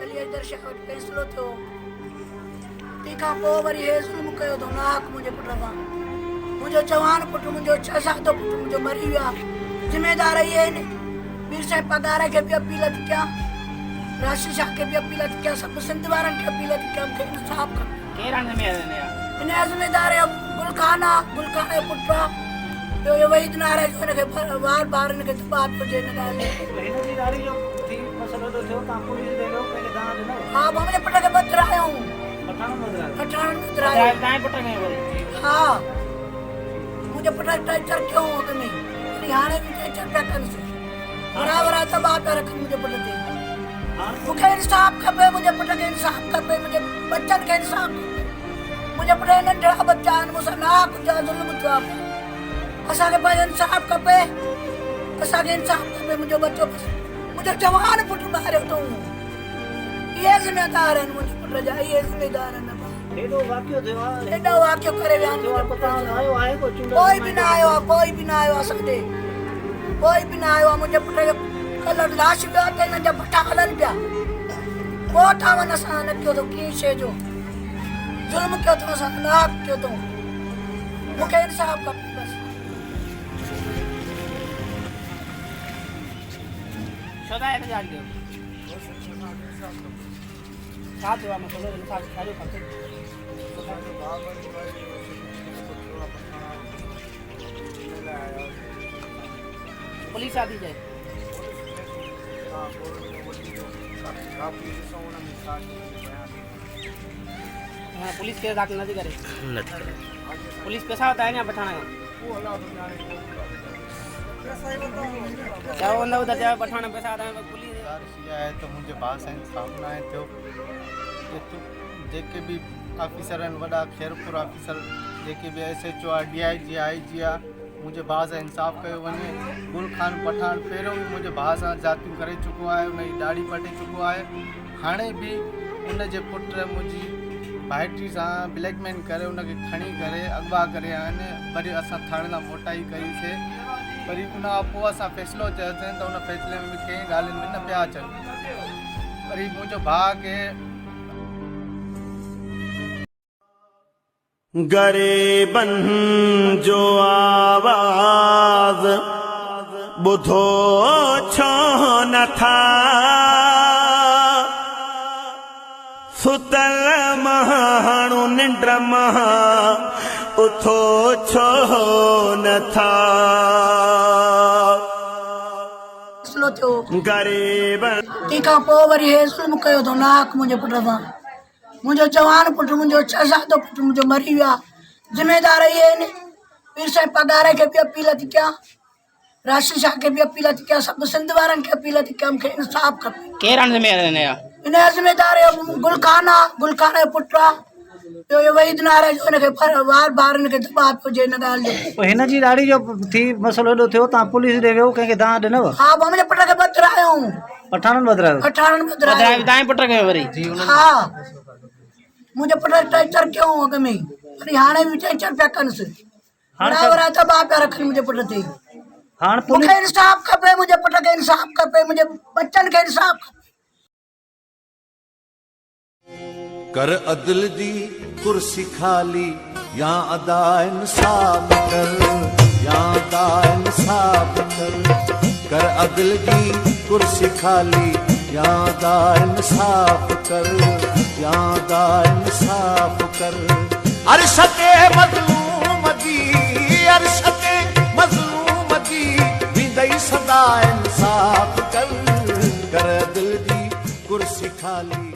अली दर्शक फैसलो थियो तंहिंखां पोइ वरी हे ज़ुल्म कयो अथऊं नाहक मुंहिंजे पुट सां। मुंहिंजो जवान पुटु मुंहिंजो 6 साल जो पुटु मुंहिंजो मरी वियो आहे। ज़िम्मेदार इहे आहिनि। मीर साहिब पगार खे बि अपील थी कयां, राशि शाह खे बि अपील थी कयां, सभु सिंध वारनि खे अपील थी कयां मूंखे इंसाफ़ खपे। इन जा ज़िम्मेदार गुलखान आहे, गुलखान जो पुटु आहे। ॿियो इहो वहीद नारे जो हिनखे वार बार हिनखे दॿा पियो ॾिए हिन ॻाल्हि हा मुंहिंजे पुट खे बदिरायूं पठाण बदिरायो हा मुंहिंजे पुट खे टचर कयूं अॻ में वरी हाणे बि टचर पिया कनि बराबरि दॿा पिया रखनि मुंहिंजे पुट ते। मूंखे इंसाफ़ खपे, मुंहिंजे पुट खे इंसाफ़ खपे, मुंहिंजे बच्चनि खे इंसाफ़ खपे। मुंहिंजे पुट जा नंढड़ा बच्चा आहिनि मूंसां नाहक जा ज़ुल्म थियो आहे। असांखे पंहिंजो इंसाफ़ खपे, असांखे इंसाफ़ खपे। मुंहिंजो बच्चो मुंहिंजो जवान पुटु मारियो अथऊं। इहे ज़िम्मेदार आहिनि मुंहिंजे पुट जा, इहे ज़िम्मेदार आहिनि। एॾो वाक़ियो करे विया आहिनि। कोई बि न आयो आहे, कोई बि न आयो आहे असां ॾे, कोई बि न आयो आहे। मुंहिंजे पुट जो कल्ह लाश वियो आहे त हिननि जा भटा हलनि पिया। पोइ ठावनि असां न कयो अथऊं कीअं शइ जो ज़ुल्म कयो अथऊं, असां नाहक कयो अथऊं। मूंखे इंसाफ़ खपे बसि। छा थियो आहे मसइलो इंसाफ़ ॾाढो खपे। पुलिस आती जाए हाँ पुलिस के दाखिल नहीं करे पुलिस पैसा होता है ना पठाना क्या बंदा उधर जाए पठाना पैसा आता है पुलिस है तो मुझे पास है सामना है तो जेके भी ऑफिसर हैं वड़ा खैरपुर ऑफिसर जेके भी SHO DIG IG मुझे भाउ सां इंसाफ़ कयो वञे। गुलखान पठान पहिरियों बि मुंहिंजे भाउ सां जातियूं करे चुको आहे, उनजी ॾाढ़ी पटे चुको आहे। हाणे बि उनजे पुट मुंहिंजी भाइटी सां ब्लैकमेल करे उनखे खणी करे अगवा करे आहिनि। वरी असां थाणे लाइ मोटाई कईसीं, वरी उन खां पोइ असां फ़ैसिलो चयोसीं त उन फ़ैसिले में बि कंहिं ॻाल्हियुनि में न पिया अचनि। वरी मुंहिंजो भाउ खे गरीबन जो आवाज़ ॿुधो छो नथा, सुतल माण्हू निंड मां उथो छो नथा। गरीबन तंहिंखां पोइ वरी हे ज़ुल्म कयो अथऊं नाहक मुंहिंजे पुट सां। मुंहिंजो जवान पुटु मुंहिंजो 6 साल जो पुटु मुंहिंजो मरी वियो आहे। ज़िम्मेदार इहे आहिनि। मीर साहिब पगार खे बि अपील थी कयां, राशि शाह खे बि अपील थी कयां, सभु सिंध वारनि खे अपील थी कयां मूंखे इंसाफ़ खपे। इन जा ज़िम्मेदार गुलखान आहे, गुलखान जो पुटु आहे। ॿियो इहो वहीद नारे जो हिनखे वार बार हिनखे दॿा पियो ॾिए हिन ॻाल्हि जो। हिन जी ॾाढ़ी जो थी मसइलो एॾो थियो तव्हां पुलिस ॾे वियो कंहिंखे दांह ॾिनव? हा मुंहिंजे पुट खे बदिरायूं पठाणनि बदिरायो तव्हांजे पुट खे वरी हा मुंहिंजे पुट खे टचर कयूं अॻ में वरी हाणे बि टचर पिया कनि बराबरि दॿा पिया रखनि मुंहिंजे पुट ते। मूंखे इंसाफ़ खपे, मुंहिंजे पुट खे इंसाफ़ खपे, मुंहिंजे बच्चनि खे इंसाफ़ खपे। कर अदल जी कुर्सी खाली या अदा इंसाफ़ कर, या अदा इंसाफ़ कर। कर अदल जी कुर्सी खाली या अदा इंसाफ़ कर, या अदा इंसाफ़ कर। अरशते मज़लूम दी, अरशते मज़लूम दी विंदई सदा इंसाफ़ कर। कर अदल जी कुर्सी खाली